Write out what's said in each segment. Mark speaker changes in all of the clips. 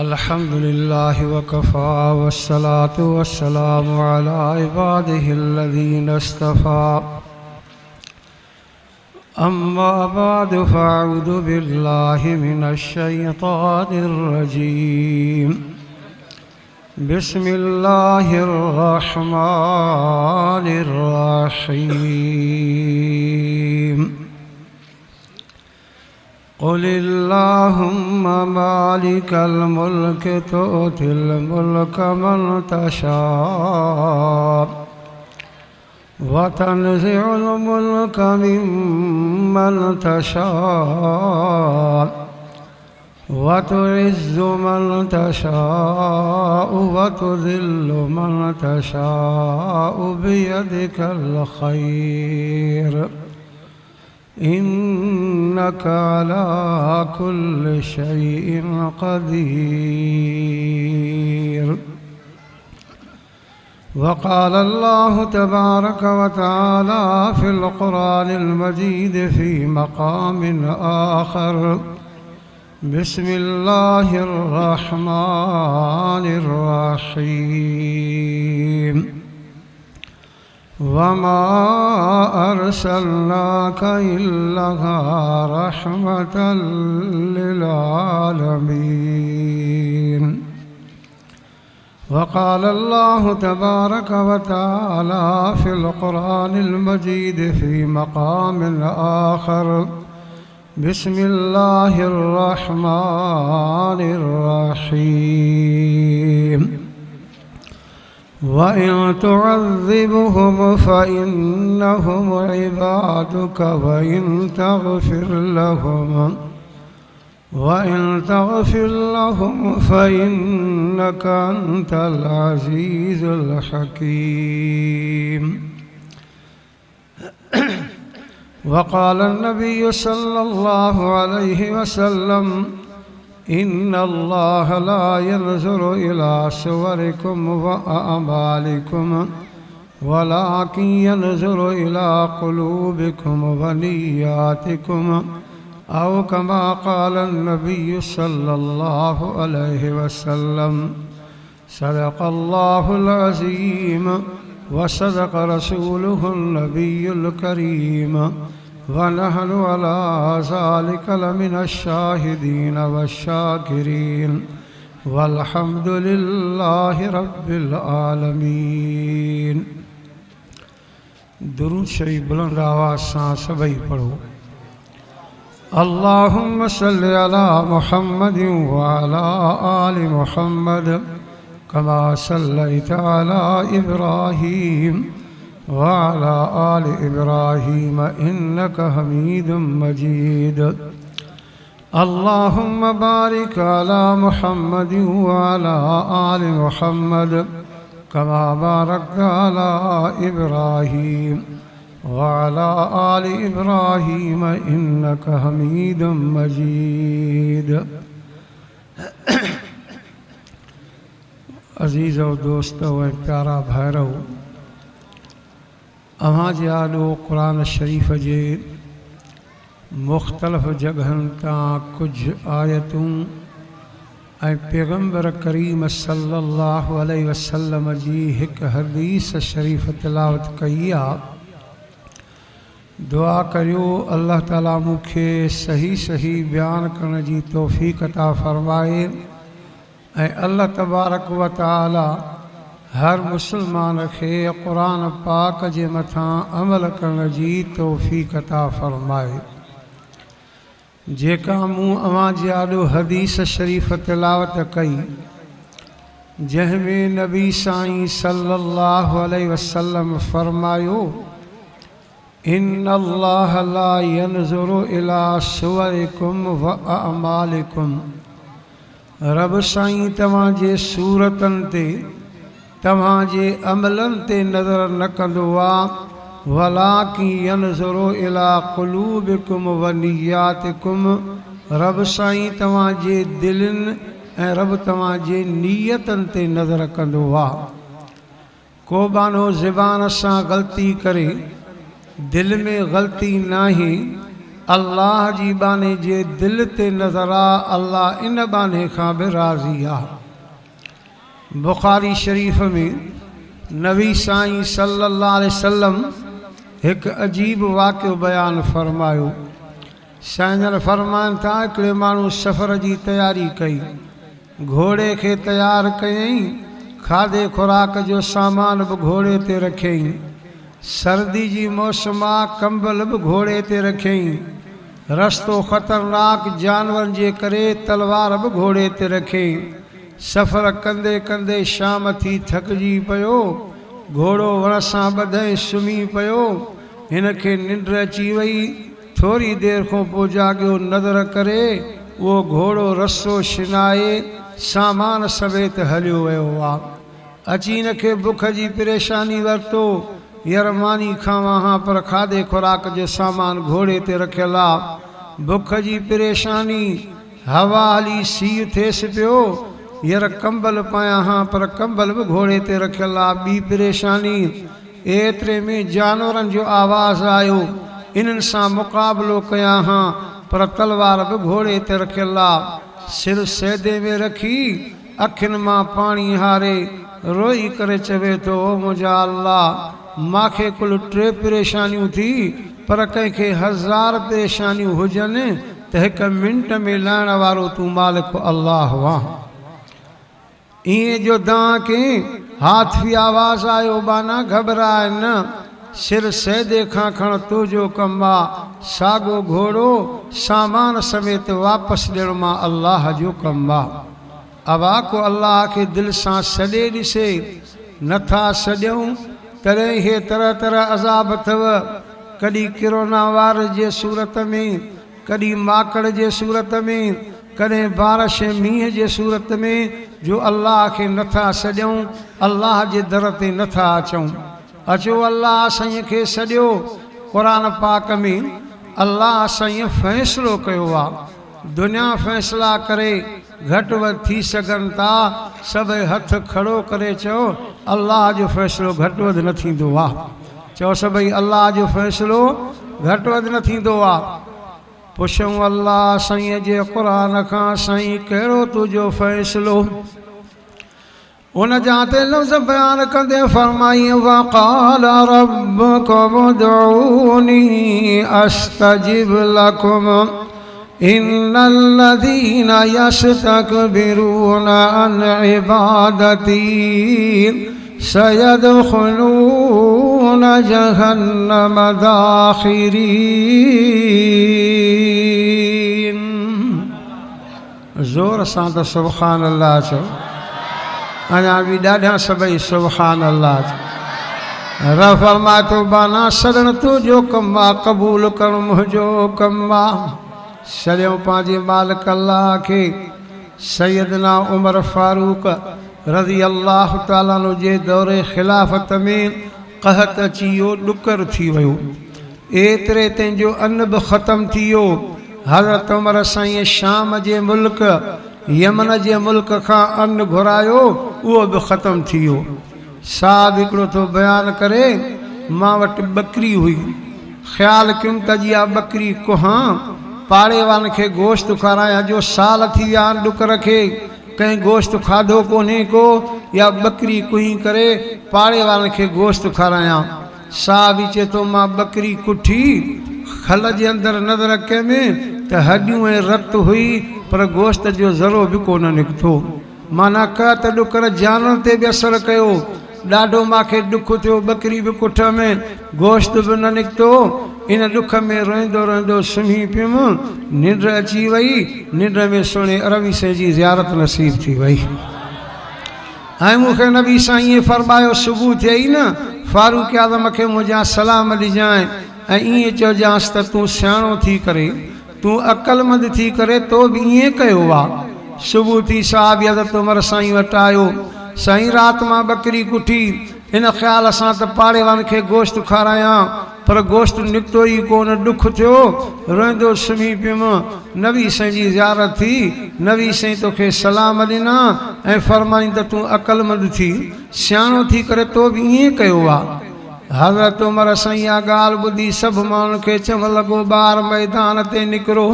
Speaker 1: अल्हम्दुलिल्लाह वकफ़ा वस्सलातु वस्सलामु अला इबादिहिल्लज़ीना इस्तफ़ा अम्मा बअदु फ़अऊज़ु बिल्लाहि मिनश्शैतानिर्रजीम बिस्मिल्लाहिर्रहमानिर्रहीम क़ुलिल्लाहुम्मा मालिकल मुल्क तु'तिल मुल्क मन तशा व तनज़िउल मुल्क मिम्मन तशा व तुइज़्ज़ु मन तशा व तुज़िल्लु मन तशा बियदिकल खैर इन्नका अला कुल्लि शैइन क़दीर। वक़ाल अल्लाहु तबारक व तआला फ़िल क़ुरानिल मजीद फ़ी मक़ामिन आख़र बिस्मिल्लाहिर रहमानिर रहीम वमा अर्सलनाका इल्ला रहमतल लिल आलमीन। वक़ाल अल्लाहु तबारक व तआला फ़िल क़ुरानिल मजीद फ़ी मक़ामिन आख़र बिस्मिल्लाहिर रहमानिर रहीम वइन तुअज़्ज़िबहुम फ़इन्नहुम इबादुक वइन तग़फ़िर लहुम फ़इन्नका अंतल अज़ीज़ुल हकीम। वक़ाल नबी सल्लल्लाहु अलैहि वसल्लम इन्नल्लाह ला यंज़ुरु इला सुवरिकुम व अअमालिकुम वलाकिन यंज़ुरु इला क़ुलूबिकुम व निय्यातिकुम औ कमा क़ाल नबी सल्लल्लाहु अलैहि वसल्लम। सदक़ल्लाहुल अज़ीम व सदक़ रसूलुहुन नबियुल करीम व नहनु अला ज़ालिका लमिनश शाहिदीन वश्शाकिरीन वल्हम्दुलिल्लाहि रब्बिल आलमीन। दुरूद शरीफ बुलंद आवाज़ सां सभई पढ़ो। अल्लाहुम्मा सल्लि अला मुहम्मदिन व अला आलि मुहम्मद कमा सल्लैता अला इब्राहीम वअला आलि इब्राहीम इन्नका हमीदुम मजीद। अल्लाहुम्मा बारिक अला मुहम्मदिन वअला आलि मुहम्मद कमा बारकता अला इब्राहीम वअला आलि इब्राहीम इन्नका हमीदुम मजीद। अज़ीज़ और दोस्तों व प्यारा भाइरो, अवां जे आॾो क़ुरान शरीफ़ जे मुख़्तलिफ़ जगहनि तां कुझु आयतूं ऐं पैगम्बर करीम सल्लल्लाहु अलैहि वसल्लम जी हिकु हदीस शरीफ़ तिलावत कई आहे। दुआ करियो अल्लाह ताला मूंखे सही सही बयान करण जी तौफ़ीक़ अता फ़रमाए ऐं अल्लाह तबारक व तआला हर मुसलमान खे क़ुरान पाक जे मथां अमल करण जी तौफ़ीक़ अता फ़रमाए। जेका मूं अवां जे आॾो हदीस शरीफ़ तिलावत कई जंहिंमें नबी साईं सल्लल्लाहु अलैहि वसल्लम फ़रमायो इन्नल्लाह ला यंज़ुरु इला सुवरिकुम व अअमालिकुम। रब साईं तव्हां जे सूरतनि ते तव्हां जे अमलनि ते नज़र न कंदो आहे वलाकिन यंज़ुरु इला क़ुलूबिकुम व निय्यातिकुम। रब साईं तव्हां जे दिलनि ऐं रब तव्हां जे नीयतनि ते नज़र कंदो आहे। को बानो ज़बान सां ग़लती करे दिल में ग़लती नाही अल्लाह जी बाने जे दिल ते नज़र आ, अल्लाह इन बाने खां बि राज़ी आहे। बुखारी शरीफ़ में नबी साईं सल्लल्लाहु अलैहि वसल्लम एक अजीब वाक़ियो बयान फरमायो। साईं फरमाइनि था हिकिड़े माण्हू सफ़र जी तयारी कई, घोड़े खे तयार कयईं, खाधे खुराक जो सामान बि घोड़े ते रखियईं, सर्दी जी मौसम आहे, कंबल बि घोड़े ते रखियईं, रस्तो ख़तरनाक जानवरनि जे करे तलवार बि घोड़े ते रखियईं। सफ़र कंदे कंदे शाम थी थकिजी पियो, घोड़ो वण सां ॿधई सुम्ही पियो। हिन खे निंड अची वई, थोरी देरि खां पोइ जाॻियो, नज़र करे उहो घोड़ो रसो शिनाए सामान समेत हलियो वियो आहे। अची हिन खे बुख जी परेशानी वरितो, यार मानी खावां हा पर खाधे खुराक जो सामान घोड़े ते रखियल आहे। बुख जी परेशानी, हवा हली सीउ थिएसि पियो, यार कंबल पायां हा पर कंबल बि घोड़े ते रखियल आहे। ॿी परेशानी, एतिरे में जानवरनि जो आवाज़ आयो, इन्हनि सां मुक़ाबिलो कयां हा पर तलवार बि घोड़े ते रखियल आहे। सिर सैदे में रखी अखियुनि मां पाणी हारे रोई करे चवे थो, मुंहिंजा अल्लाह, मूंखे कुल 3 परेशानियूं थी, पर कंहिंखे 1000 परेशानियूं हुजनि त 1 मिंट में लाइण वारो तूं मालिक अल्लाह वाह। ईअं जो दां के हाथ भी आवाज़ आयो, बाना घबराए न, सिर सैदे खां खण तुंहिंजो कमु आहे, साॻो घोड़ो सामान समेत वापसि ॾियण मां अल्लाह जो कमु आहे। अवा को अल्लाह खे दिलि सां सॾे ॾिसे, नथा सॾूं तॾहिं हे तरह तरह अज़ाब अथव। कॾहिं किरोना वार जे सूरत में, कॾहिं माकड़ जे सूरत में, कॾहिं बारिश मींहं जे सूरत में, जो अल्लाह खे नथा सॾूं, अल्लाह जे दर ते नथा अचूं। अचो अल्लाह साईं खे सॾियो। क़ुरान पाक में अल्लाह साईं फ़ैसिलो कयो आहे, दुनिया फ़ैसिला करे घटि वधि थी सघनि था, सभई हथ खड़ो करे चओ अल्लाह जो फ़ैसिलो घटि वधि न थींदो आहे। चओ सभई अल्लाह जो फ़ैसिलो घटि वधि न थींदो आहे। पुछूं अल्लाह साईं जे क़ुरान खां, साईं कहिड़ो तुंहिंजो फ़ैसिलो? उन जा ते लफ़्ज़ बयान कंदे फरमाई, वक़ाल रब्बुकुम उदऊनी अस्तजिब लकुम इन्नल्लज़ीना यस्तकबिरूना अन इबादती सयदखुलूना जहन्नम दाखिरीन। ज़ोर सां त सुभान अल्लाह चओ, अञा बि ॾाढा सभई सुभान अल्लाह चओ। रब फरमाए थो, बाना सॾण तुंहिंजो कमु आहे, क़बूल करणु मुंहिंजो कमु आहे। सॼो पंहिंजे मालिक अल्लाह खे। सैयदना उमर फारूक रज़ी अल्लाह ताला अन्हु जे दौरे ख़िलाफ़त में क़हत अची वियो, ॾुकर थी वियो, एतिरे तंहिंजो अन्न बि ख़तमु थी वियो। हज़रत उमर साईं शाम जे मुल्क, यमन जे मुल्क खां अन्न घुरायो, उहो बि ख़तमु थी वियो। साहब हिकिड़ो थो बयानु करे, मां वटि ॿकरी हुई, ख़्यालु कयुमि त अॼु इहा ॿकरी कुहां, पाड़े वारनि खे गोश्त खारायां, जो साल थी विया आहिनि ॾुकर खे, कंहिं गोश्त खाधो कोन्हे को, या ॿकरी कुही करे पाड़े वारनि खे गोश्त खारायां। साहब बि चए थो, मां ॿकरी कुठी, खल जे अंदरि नज़र कंहिंमें त हॾियूं ऐं रत हुई, पर गोश्त जो ज़रो बि कोन निकितो। माना क त ॾुकर जानवर ते बि असरु कयो, ॾाढो मूंखे ॾुखु थियो, ॿकरी बि कुठ में, गोश्त बि न निकितो। इन ॾुख में रोईंदो रोईंदो सुम्ही पियुमि, निंड अची वई, निंड में सुहिणे अरबी साईं जी ज़ियारत नसीब थी वई। ऐं मूंखे नबी साईं फरमायो, सुबुह थिए ई न, फारूक आज़म खे मुंहिंजा सलाम ॾिजांइ ऐं ईअं चइजांसि त तूं सियाणो थी करे, तूं अक़लमंद थी करे, तो बि ईअं कयो आहे। सुबुह थी साहब हज़रत उमर साईं वटि आयो, साईं राति मां ॿकरी कुठी, इन ख़्याल सां त पाड़े वारनि खे गोश्त खारायां, पर गोश्त निकितो ई कोन, ॾुखु थियो, रोईंदो सुम्ही पियुमि। नबी साईं जी ज़ियारत थी, नबी साईं तोखे सलाम ॾिना ऐं फरमाईं त तूं अक़लमंद थी, सियाणो थी करे, तो बि ईअं कयो आहे। हज़रत उमर सैया गाल ॿुधी सभु माण्हुनि खे चवण लॻो ॿार मैदान ते निकिरो।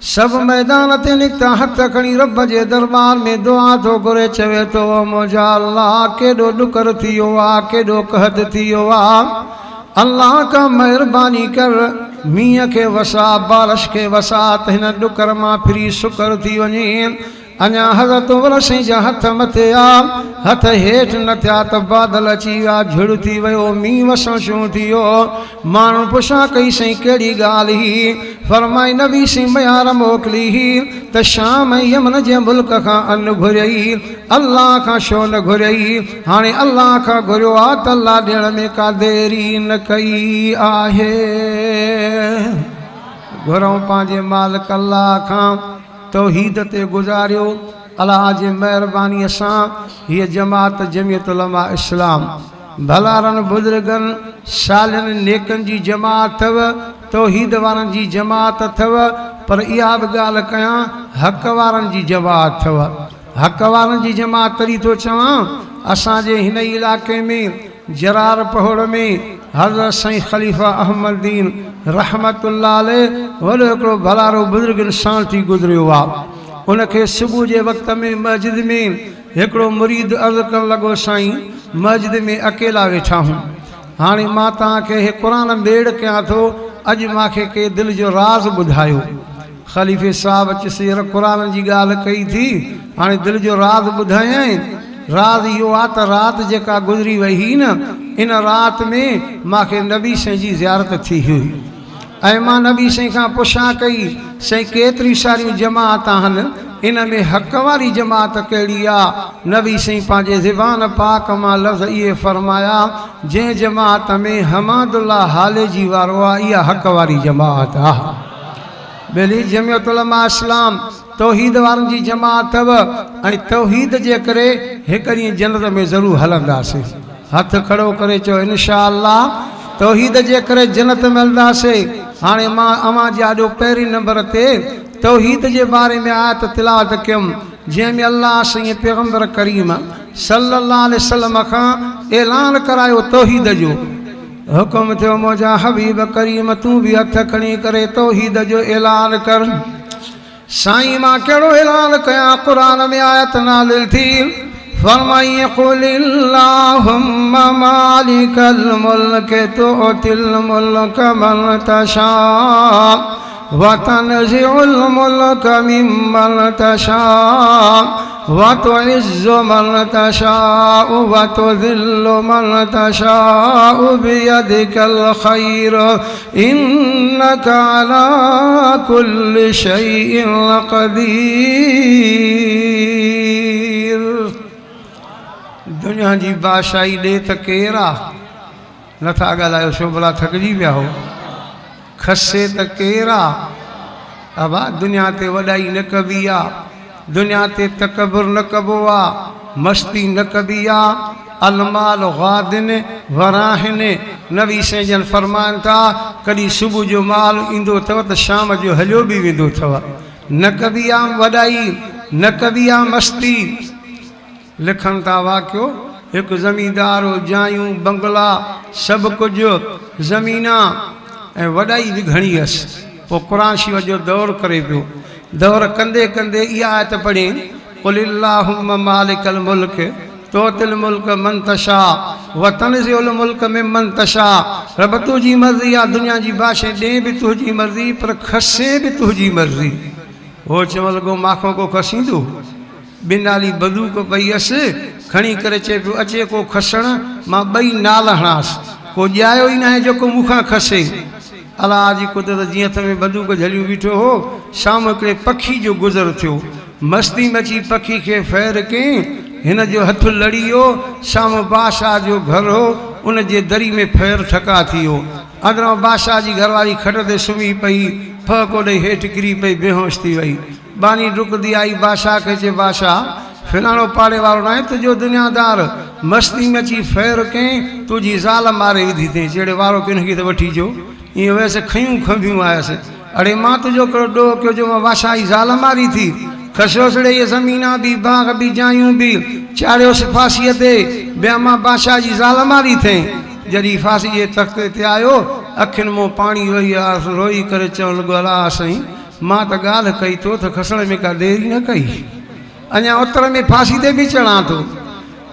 Speaker 1: सभु मैदान ते निकिता हथ खणी रब जे दरबार में दुआ थो घुरे चवे थो मुंहिंजा अल्लाह केॾो ॾुकर थी वियो आहे केॾो कहत थी वियो आहे अल्लाह का महिरबानी कर मींहं खे वसा बारिश खे वसा त हिन ॾुकर मां फिरी सुकर थी वञे। अञा हज़रत उमर साईं जा हथ मथे आ हथ हेठि न थिया त बादल अची विया झुड़ थी वियो मींहुं वसण शुरू थी वियो। माण्हू पुछा कई साईं कहिड़ी ॻाल्हि ही फरमाई नबी साईं मयार मोकिली ही त शाम यमन जे मुल्क खां अन्न घुरियई अल्लाह खां छो न घुरियई। हाणे अल्लाह खां घुरियो आहे त अल्लाह ॾियण में का देरी न कई आहे। घुरूं पंहिंजे मालिक अल्लाह खां तौहीद ते गुज़ारियो। अल्लाह जी महिरबानीअ सां हीअ जमात जमियत उलमा इस्लाम भलारनि बुज़ुर्गनि सालनि नेकनि जी जमात अथव तौहीद वारनि जी जमात अथव। पर इहा बि ॻाल्हि कयां हक़ वारनि जी जमात अथव। हक़ वारनि जी जमात तरी थो चवां असांजे हिन इलाइक़े में जरार पहोड़ में हज़रत साईं ख़लीफ़ा अहमदीन रहमतुल्लाह अलैह वॾो हिकिड़ो भलारो बुज़ुर्ग इंसान थी गुज़रियो आहे। उनखे सुबुह जे वक़्त में मस्जिद में हिकिड़ो मुरीद अर्ज़ु करणु लॻो साईं मस्जिद में अकेला वेठा हूं हाणे मां तव्हांखे हे क़ुरान बेड़ कयां थो अॼु मूंखे के दिलि जो राज़ ॿुधायो। ख़लीफ़े साहिबु अची सीर क़ुरान जी ॻाल्हि कई थी हाणे दिलि जो राज़ ॿुधायईं। राज़ इहो आहे त राति जेका गुज़री वई हुई न इन राति में मूंखे नबी साईं जी ज़ियारत थी हुई ऐं मां नबी साईं खां पुछा कई साईं केतिरी सारियूं जमात आहिनि इन में हक़ वारी जमात कहिड़ी आहे। नबी साईं पंहिंजे ज़ुबान पाक मां लफ़्ज़ इहे फरमाया जंहिं जमात में हमादुल्ला हाले जी वारो आहे इहा हक़ वारी जमात आहे। ॿिली जमियत उलमा इस्लाम तौहीद वारनि जी जमात अथव ऐं तौहीद जे करे हिकु ॾींहुं जन्नत में ज़रूरु हलंदासीं। हथ खड़ो करे चओ इंशा अल्लाह तौहीद जे करे जन्नत में हलंदासीं। हाणे मां अवां जे आॾो पहिरीं नंबर ते तौहीद जे बारे में आयत तिलावत कयुमि जंहिंमें अल्लाह साईं पैगम्बर करीम सल्लल्लाहु अलैहि वसल्लम खां ऐलान करायो तौहीद जो हुकुम थियो मुंहिंजा हबीब करीम तूं बि हथ खणी करे तौहीद जो ऐलान कर। साईं मां कहिड़ो ऐलान कयां क़ुरान में आयत नाज़िल थी फरमाई क़ुलिल्लाहुम्मा मालिकल मुल्क तुअतिल मुल्क मन तशा व तनज़िउल मुल्क मिम्मन तशा व तुइज़्ज़ु मन तशा व तुज़िल्लु मन तशा बियदिकल खैर इन्नका अला कुल्लि शैइन क़दीर। दुनिया जी बादशाही ॾे त केरु आहे नथा ॻाल्हायो छो भला थकिजी विया हो। खसे त केरु आहे अबा दुनिया ते वॾाई न कबी आहे दुनिया ते तकबुर न कबो आहे मस्ती न कबी आहे। अलमाल गादिन वराहिन नबी साईं जन फरमाइनि था कॾहिं सुबुह जो माल ईंदो अथव त शाम जो हलियो बि वेंदो अथव। न कबी आहे वॾाई न कबी आहे मस्ती। लिखनि था वाक़ियो हिकु ज़मींदार जायूं बंगला सभु कुझु ज़मीना ऐं वॾाई बि घणी हुअसि। पोइ क़ुरान शरीफ़ जो दौरु करे पियो दौरु कंदे कंदे इहा आयत पढ़ी क़ुलिल्लाहुम्मा मालिकल मुल्क तुअतिल मुल्क मन तशा व तनज़िउल मुल्क मिम्मन तशा। रब तुंहिंजी मर्ज़ी आहे दुनिया जी बादशाह ॾे बि तुंहिंजी मर्ज़ी पर खसे बि तुंहिंजी मर्ज़ी। हो चवण लॻो माखो को खसींदो ॿिनि नाली बंदूक पई हुअसि खणी करे चए पियो अचे को खसण मां ॿई नाल हणांसि को ॼायो ई न आहे जेको मूंखां खसे। अलाह जी कुदरत जीअं हथ में बंदूक झलियूं बीठो हो शाम हिकिड़े पखी जो गुज़र थियो मस्ती में अची पखी खे फ़ैर कयईं हिन जो हथु लड़ी वियो शाम बादशाह जो घर हो उन जे दरी में फ़ैर ठका थी वियो। अंदरां बादशाह जी घरवारी खट ते सुम्ही पई फक ओॾे हेठि किरी पई बेहोश थी वई। बानी डुकंदी आई बादशाह खे चए बादशाह फिलाणो पाड़े वारो न आहे तुंहिंजो दुनियादार मस्ती में अची फ़ैर कयईं तुंहिंजी ज़ाल मारे विधी अथई जहिड़े वारो किन खे त वठी अचो ईअं वैसे खयूं खंभियूं आयसि। अड़े मां तुंहिंजो कहिड़ो ॾोह कयो जो मां बादशाह जी ज़ाल मारी थी खसियोसि इहे ज़मीना बि बाग बि जायूं बि चाढ़ियोसि फांसीअ ते ॿिया मां बादशाह जी ज़ाल मारी अथई। जॾहिं फांसी जे तख़्ते ते आयो अखियुनि मां पाणी वही आहे रोई करे चवणु लॻो अला साईं मां त ॻाल्हि कई तो त खसण में का देरी न कई अञा उतर में फांसी ते बि चढ़ां थो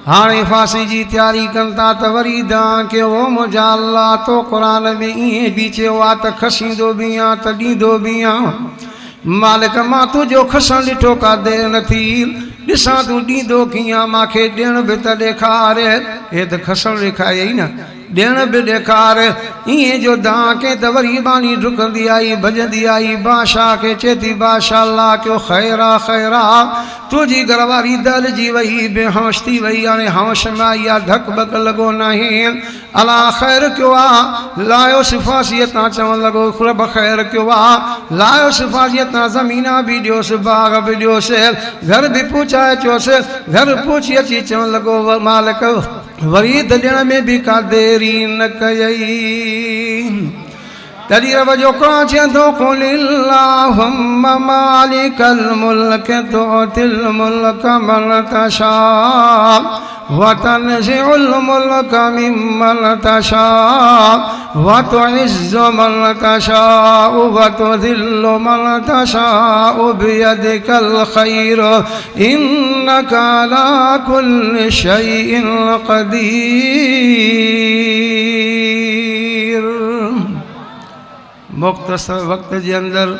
Speaker 1: हाणे फांसी जी तयारी कनि था त वरी दां कयो ओ मुंहिंजा अल्लाह तो क़ुर में ईअं बि चयो आहे त खसींदो बि आहियां त ॾींदो बि आहियां मालिक मां तुंहिंजो खसण ॾिठो का देरि न थी ॾिसां तूं ॾींदो कीअं मूंखे ॾियण बि त ॾेखार हे त खसण ॾेखारियई न ॾियण बि ॾेखार ईअं जो दां के त वरी बानी डुकंदी आई भॼंदी आई बादशाह खे चए थी बादशाह अल्लाह कयो ख़ैरा ख़ैरा तुंहिंजी घरवारी दलजी वई बेहोश थी वई हाणे होश में आई आहे धक बक लॻो नाहे अला ख़ैर कयो आहे लायो सिफ़ासीअ तां चवणु लॻो ख़ुरब ख़ैर कयो आहे लायो सिफ़ासीअ तां ज़मीना बि ॾियोसि बाग़ बि ॾियोसि घर बि पहुचाए चयोसि घर पहुची अची चवणु लॻो मालिक वरी त ॾियण में बि का देरी न कयई तॾहिं रब जो क़ुर चए थो क़ुल अल्लाहुम्मा मालिकल मुल्क तुअतिल मुल्क मन तशा व तनज़िउल मुल्क मिम्मन तशा व तुइज़्ज़ु मन तशा व तुज़िल्लु मन तशा बियदिकल ख़ैर इन्नका अला कुल्लि शैइन क़दीर मुख़्तसर वक़्त जे अंदरि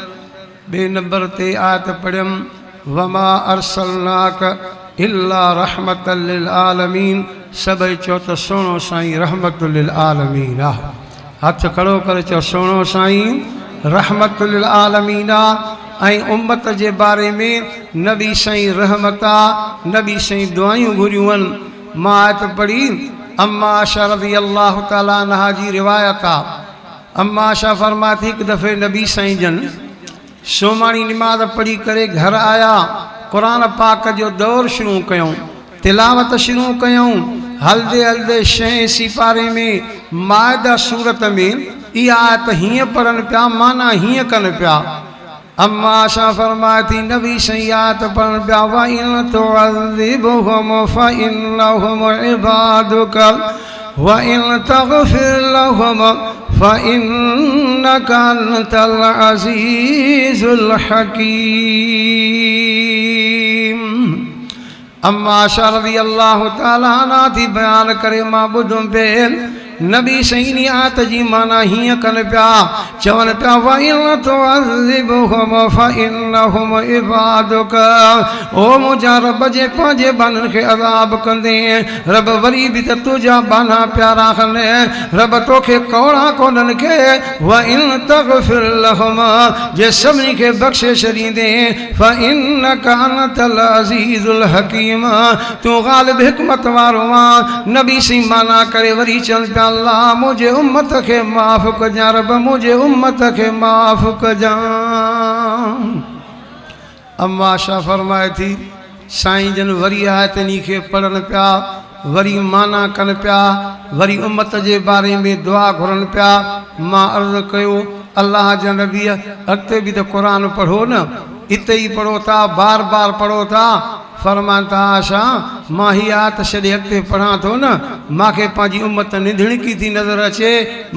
Speaker 1: ॿिए नंबर ते आयत पढ़ियमि वमा अरसलनाक इल्ला रहमतल लिल आलमीन सभई चओ त सुहिणो साईं रहमतुल लिल आलमीन आहे हथ खड़ो करे चओ सुहिणो साईं रहमतुल लिल आलमीन आहे ऐं उम्मत जे बारे में नबी साईं रहमत आहे नबी साईं दुआयूं घुरियूं आहिनि मां आयत पढ़ी अम्मा आशा रज़ी अल्लाह ताला अन्हा जी रिवायत आहे अम्मा आशा फरमाती हिकु दफ़े नबी साईं जन सोमाणी निमाज़ पढ़ी करे घर आया क़ुर पाक जो दौर शुरू कयूं तिलावत शुरू कयूं हलदे हलदे 6 सिपारे में माइदा सूरत में इहा आयत हीअं पढ़नि पिया माना हीअं कनि पिया अम्मा आशा फरमाती नबी साईं आयत पढ़नि पिया वइन तुअज़िबहुम फ़इन्नहुम इबादुक वइन तग़फिर लहुम फ़इन्नका अंतल अज़ीज़ुल हकीम अम्मा आशा रज़ी अल्लाह ताला अन्हा थी बयान करे मां ॿुधुमि पे नबी साईं जी आयत जी माना हीअं कनि पिया चवनि पिया वइन तुअज़िबहुम फ़इन्नहुम इबादुक ओ मुंहिंजा रब जे पंहिंजे बाननि खे अज़ाब कंदे रब वरी बि त तुंहिंजा बाना प्यारा खने रब तोखे कौड़ा कोन्हनि खे वइन तग़फिर लहुम जे सभिनी खे बख़्शे छॾींदे फ़इन्नका अंतल अज़ीज़ुल हकीम तूं ग़ालिब हिकमत वारो आहीं नबी साईं माना करे वरी चवनि पिया अल्लाह मुझे उम्मत के माफ़ कजा रब मुझे उम्मत के माफ़ कजा अम्मा आशा फरमाए थी साईं जन वरी आयत नी खे पढ़नि पिया वरी माना कनि पिया वरी उम्मत जे बारे में दुआ घुरनि पिया मां अर्ज़ु कयो अल्लाह जा नबी अॻिते बि त क़ुर पढ़ो न इते ही पढ़ो था बार बार पढ़ो था फरमाता आशा मां ही आयत छॾे अॻिते पढ़ां थो न मूंखे पंहिंजी उम्मत निधणकी थी नज़र अचे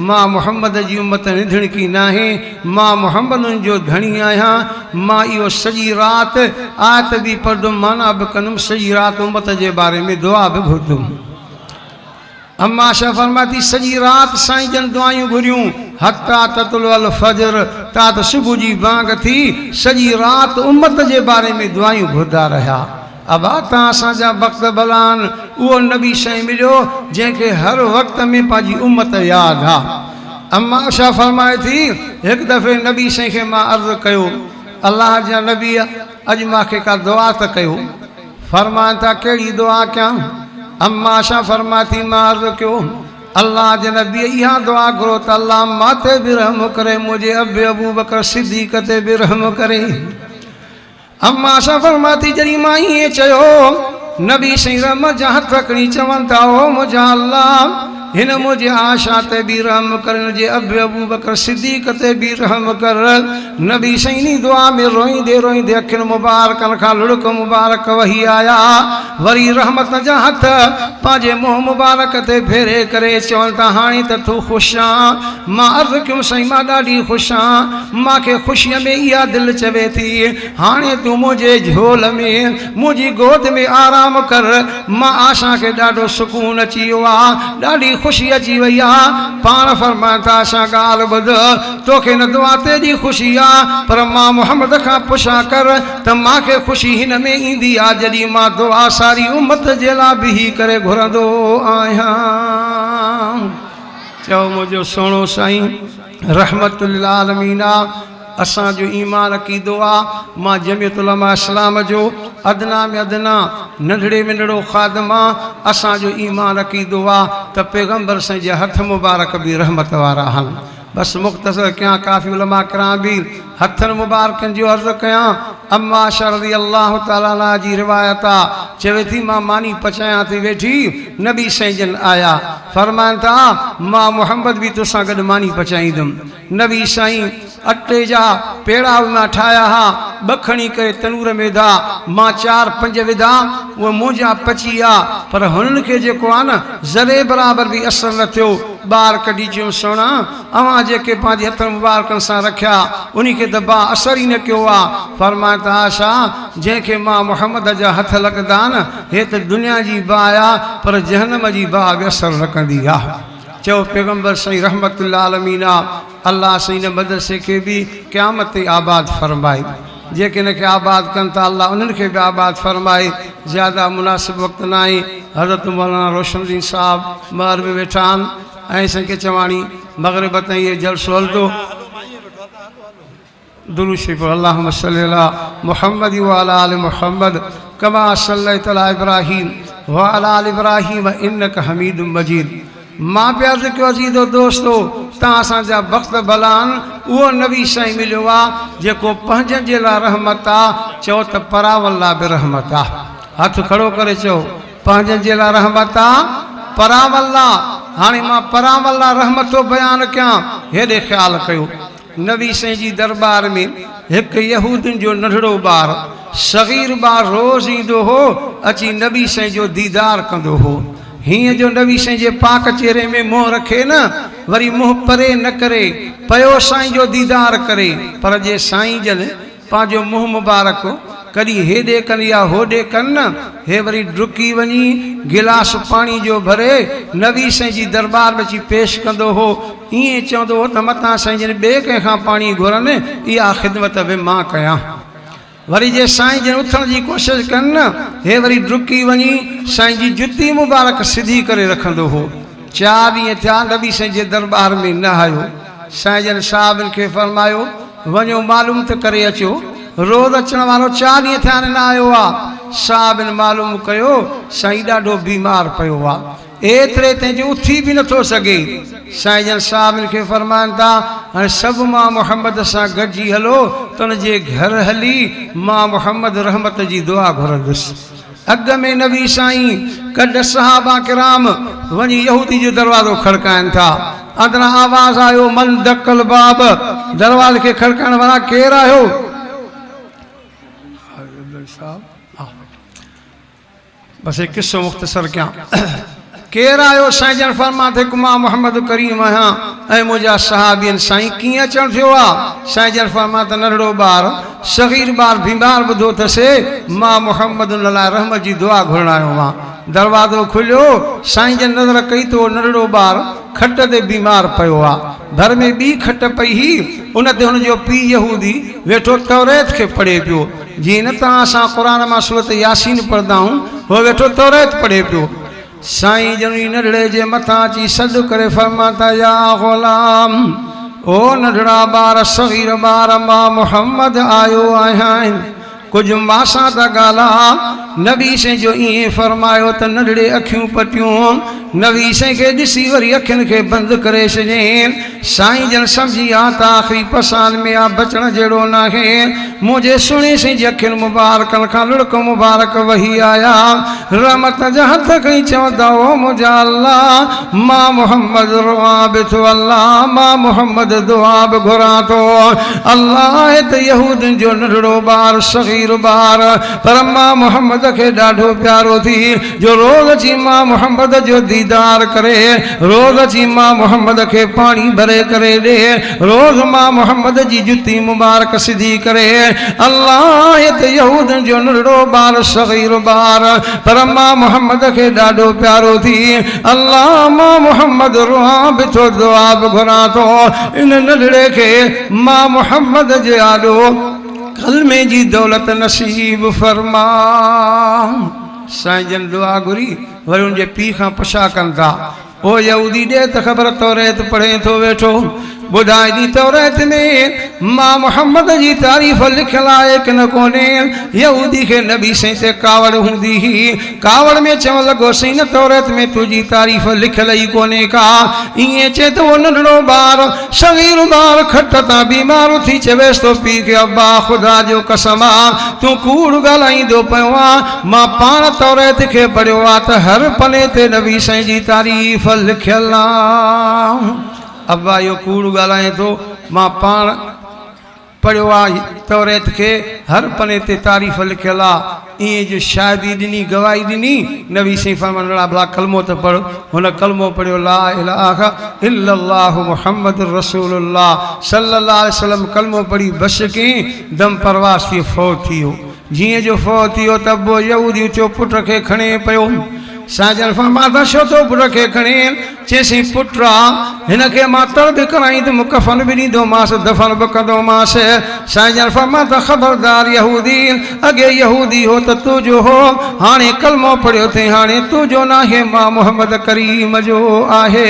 Speaker 1: मां मुहम्मद जी उम्मत निधणकी न आहे मां मुहम्मदनि जो धणी आहियां मां इहो सॼी राति आयत बि पढ़ंदुमि माना बि कंदुमि सॼी राति उम्मत जे बारे में दुआ बि घुरंदुमि अम्मा आशा फरमाती सॼी राति साईं जन दुआयूं घुरियूं हत्ता ततलुल फजर ता त सुबुह जी बांग थी सॼी राति उम्मत जे बारे में दुआयूं घुरंदा रहिया अब आता असांजा वक़्त भलान उहो नबी साईं मिलियो जंहिंखे हर वक़्त में पंहिंजी उम्मत यादि आहे अम्मा आशा फरमाए थी हिकु दफ़े नबी साईं खे मां अर्ज़ु कयो अल्लाह जा नबी अॼु मूंखे का दुआ त कयो फरमाइनि था कहिड़ी दुआ कयां अम्मा आशा फरमाती मां अर्ज़ु कयो अल्लाह जे नबी इहा दुआ घुरो त अल्लाह माते बि रहम करे मुंहिंजे अबे अबू बकर सिद्दीक़ ते बि रहम करे अम्मा आशा फरमाती जॾहिं मां ईअं चयो नबी साईं रहम जा हथ खणी चवनि था ओ मुंहिंजा अल्लाह हिन मुझे आशा ते भी रहम कर, जे अबू बकर सिद्दीक ते भी रहम कर। नबी सईनी दुआ में रोईंदे रोईंदे अखियुनि मुबारकनि खां लुड़क मुबारक वही आया। वरी रहमत जा हथ पंहिंजे मुंहुं मुबारक ते फेरे करे चवनि था हाणे त तूं ख़ुशि आं। मां अर्ज़ु कयुमि साईं मां ॾाढी ख़ुशि आं, मूंखे ख़ुशीअ में इहा दिलि चवे थी हाणे तूं मुंहिंजे झोल में मुंहिंजी गोद में आराम कर। मां आशा खे ॾाढो सुकून अची वियो आहे, ॾाढी ख़ुशी अची वई आहे। पाण फरमाइनि था आशा ॻाल्हि ॿुध, तोखे न दुआ तेजी ख़ुशी आहे पर मां मुहम्मद खां पुछा कर त मूंखे ख़ुशी हिन में ईंदी आहे जॾहिं मां दुआ सारी उम्मत जे लाइ बीही करे घुरंदो आहियां। चओ मुंहिंजो सुहिणो साईं रहमतुल आलमीन असांजो ईमान अक़ीदो आहे। मां जमियत उलमा इस्लाम जो अदना में अदना नंढड़े में नंढड़ो ख़ादिम आहे। असांजो ईमान अक़ीदो आहे त पैगम्बर साईं जे हथ मुबारक भी रहमत वारा आहिनि। बस मुख़्तसर कयां, काफ़ी उलमा किराम भी हथनि मुबारकनि जो अर्ज़ु कयां। अम्मा आयशा रज़ियल्लाहु तआला अन्हा जी रिवायत आहे, चवे थी मां मानी पचायां थी वेठी, नबी साईं जन आया, फरमाइनि था मां मुहम्मद भी तोसां गॾु मानी पचाईंदुमि। नबी साईं अटे जा पेड़ा मां ठाहिया हा, ॿ खणी करे तनूर में विधा, मां 4-5 विधा, उहे मुंहिंजा पची विया पर हुननि खे जेको आहे न ज़रे बराबरि बि असरु न थियो। ॿार कढी चयो सुहिणा अवां जेके पंहिंजे हथनि मुबारकनि सां रखिया उन खे त बा असर ई न कयो आहे। फरमाए त आशा जंहिंखे मां मुहम्मद जा हथ लॻंदा न हे त दुनिया जी बाहि आहे पर जहन्नम जी बाहि बि असरु न कंदी आहे। चओ पैगम्बर साईं रहमतुल आलमीन अल्लाह साईं ने मदरसे के भी क़यामत ते आबाद फरमाए, जेके इन खे आबाद कनि था अल्लाह उन्हनि खे बि आबाद फरमाए। ज़्यादा मुनासिब वक़्तु न आहे। हज़रत मौलाना रोशनदीन साहब ॿाहिरि में वेठा आहिनि ऐं साईं खे चवाणी मग़रिब ताईं इहो जलसो हलंदो। दुरूद शरीफ़ अल्लाहुम्मा सल्लि अला मुहम्मद व अला आलि मुहम्मद कमा सल्लैता अला इब्राहीम व अला आलि इब्राहीम इन्नका हमीदुम मजीद। मां प्यार कयो अज़ीज़ो दोस्तो तव्हां असांजा वक़्त भला आहिनि। उहो नबी साईं मिलियो आहे जेको पंहिंजनि जे लाइ रहमत आहे। चओ त परावल्ला बि रहमत आहे। हथ खड़ो करे चओ पंहिंजनि जे लाइ रहमत आहे परावल्ला। हाणे मां परावल्ला रहमत थो बयानु कयां, हेॾे ख़्यालु कयो। नबी साईं जी दरबार में हिकु यहूदियुनि जो नंढड़ो ॿार सग़ीर ॿार रोज़ ईंदो हो, अची नबी साईं जो दीदार कंदो हो। हीअं जो नबी साईं जे पाक चेहरे में मुंहुं रखे न, वरी मुंहुं परे न करे पयो साईं जो दीदार करे। पर जे साईं जन पंहिंजो मुंहुं मुबारक कॾहिं हेॾे कनि या होॾे कनि न, हे वरी डुकी वञी गिलास पाणी जो भरे नबी साईं जी दरबार में अची पेश कंदो हो। ईअं चवंदो हो त मतां साईं जन ॿिए कंहिंखां पाणी घुरनि, इहा ख़िदमत बि मां कयां। वरी जे साईं जन उथण जी कोशिशि कनि न, हे वरी डुकी वञी साईं जी जुती मुबारक सिधी करे रखंदो हो। 4 ॾींहं थिया नबी साईं जे दरबार में न आयो। साईं जन साहिबनि खे फरमायो वञो मालूम त करे अचो, रोज़ अचण वारो 4 ॾींहं थिया न आयो आहे। साहिबनि मालूम कयो साईं ॾाढो बीमार पियो आहे, एतिरे ताईं जो उथी बि नथो सघे। साईं जन साहिबनि खे फरमाइनि था हाणे सभु मां मुहम्मद सां गॾिजी हलो त हुनजे घर हली मां मुहम्मद रहमत जी दुआ घुरंदुसि। अॻ में नबी साईं कॾ सहाबा किराम वञी यहूदी जो दरवाज़ो खड़काइनि था। अंदरां आवाज़ आयो मन दकल बाब, दरवाज़े खे खड़काइण वारा केरु आहियो? बस एक किस्सो मुख़्तसर कयां। केरु आयो? साईं जन फरमाते मां मोहम्मद करीम आहियां ऐं मुंहिंजा सहाबियन। साईं कीअं अचणु थियो आहे? साईं जन फरमाते नंढड़ो ॿार सग़ीर ॿार बीमार ॿुधो अथसि, मां मोहम्मद उन लाइ रहमत जी दुआ घुरण आयो आहियां। दरवाज़ो खुलियो, साईं जन नज़र कई तो नंढड़ो ॿार खट ते बीमार पियो आहे। घर में ॿी खट पई हुई, उन ते हुनजो पीउ यहूदी वेठो तौरेत खे पढ़े पियो। जीअं न तव्हां असां क़ुरान मां सूरत यासीन पढ़ंदा आहियूं, उहो वेठो तौरेत पढ़े पियो। साईं जन नंढड़े जे मथां अची सॾु करे फरमाता या ग़ुलाम, ओ नंढड़ा ॿार सग़ीर ॿार मां मुहम्मद आयो आहियां, कुझु मासां त ॻाल्हा। नबी से जो ईअं फरमायो त नंढड़े अखियूं पटियूं नबी साईं खे ॾिसी वरी अखियुनि खे बंदि करे छॾियईं। साईं जन सम्झी आ त आख़िरी पसान में आ, बचण जहिड़ो न आहे। मुंहिंजे सुहिणे साईं जी अखियुनि मुबारकनि खां लुड़क मुबारक वही आया। रहमत जा हथ खणी चवंदा हो मुंहिंजा अल्लाह मां मोहम्मद रोआ बि थो, अल्लाह मां मोहम्मद दुआ बि घुरां थो। अल्लाह त यहूदियुनि जो नंढड़ो ॿार सग़ीर ॿार, पर मां मोहम्मद खे ॾाढो प्यारो थी, जो रोज़ अची मां मोहम्मद जो दीदार करे, रोज़ अची मां मोहम्मद खे पाणी भरे करे ॾे, रोज़ मां मोहम्मद जी जुती मुबारक सिधी करे। अल्लाह त यहूदियुनि जो नंढड़ो ॿार सग़ीर ॿार, पर मां मोहम्मद खे ॾाढो प्यारो थी। अल्लाह मां मोहम्मद रोआ बि थो, दुआ बि घुरां थो। इन नंढड़े खे मां मोहम्मद जे आॾो कलमे जी दौलत नसीब फरमा। साईं जन दुआ घुरी वरी उनजे पीउ खां पुछा कनि था, ओ यहूदी ॾे त ख़बर तौरेत पढ़े थो वेठो, ॿुधाए ॾी तौरेत में मां मोहम्मद जी तारीफ़ लिखियलु आहे कि न कोन्हे। यहूदी खे नबी साईं ते कावड़ हूंदी हुई, कावड़ में चवणु लॻो साईं न तौरेत में तुंहिंजी तारीफ़ लिखियलु ई कोन्हे का। ईअं चए त उहो नंढड़ो ॿार सग़ीर ॿार खट तां बीमार थी चवेसि थो पीउ खे, अब्बा ख़ुदा जो कसम आहे तूं कूड़ ॻाल्हाईंदो पियो आहे, मां पाण तौरेत खे पढ़ियो आहे त हर पने ते नबी साईं जी तारीफ़ लिखियलु आहे। अब्बा इहो कूड़ ॻाल्हाए थो, मां पाण पढ़ियो आहे तौरेत खे हर पने ते तारीफ़ लिखियलु आहे। ईअं जो शायदि ॾिनी गवाही ॾिनी, नबी साईं फरमाइण भला कलमो त पढ़। हुन कलमो पढ़ियो, ला इलाहा इल्लल्लाहु मुहम्मद रसूलुल्लाह सल्लल्लाहु अलैहि वसल्लम कलमो पढ़ी बस कयईं, दम परवास थी फौत थी वियो। जीअं जो फौत थी वियो त पोइ यहूदी चयो पुट खे खणे पियो। साईं जन फरमाया छो तो पुट खे खणे? चयसि पुट आहे, हिन खे मां तर बि कराईंदुमि, कफ़न बि ॾींदोमांसि, दफ़न बि कंदोमांसि। साईं जन फरमाया त ख़बरदार यहूदी, अॻे यहूदी हो त तुंहिंजो हो, हाणे कलमो पढ़ियो अथई, हाणे तुंहिंजो न आहे, मां मोहम्मद करीम जो आहे।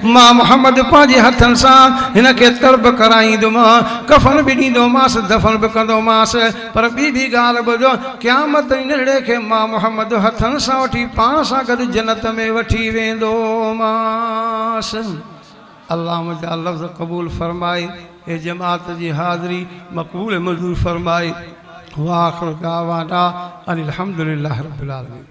Speaker 1: मां मोहम्मद पंहिंजे हथनि सां हिन खे तर बि कराईंदुमि, कफ़न बि ॾींदोमांसि, दफ़न बि कंदोमांसि। पर ॿी बि ॻाल्हि ॿुधो, क़यामत नंढड़े खे मां मोहम्मद हथनि सां वठी पाण सां गॾु जन्नत में वठी वेंदोमांसि। अल्लाह मुंहिंजा लफ़्ज़ क़बूल फरमाए, हे जमात जी हाज़िरी मक़बूल मंज़ूर फरमाए। वाखिर दावाना अनिल हम्दुलिल्लाहि रब्बिल आलमीन।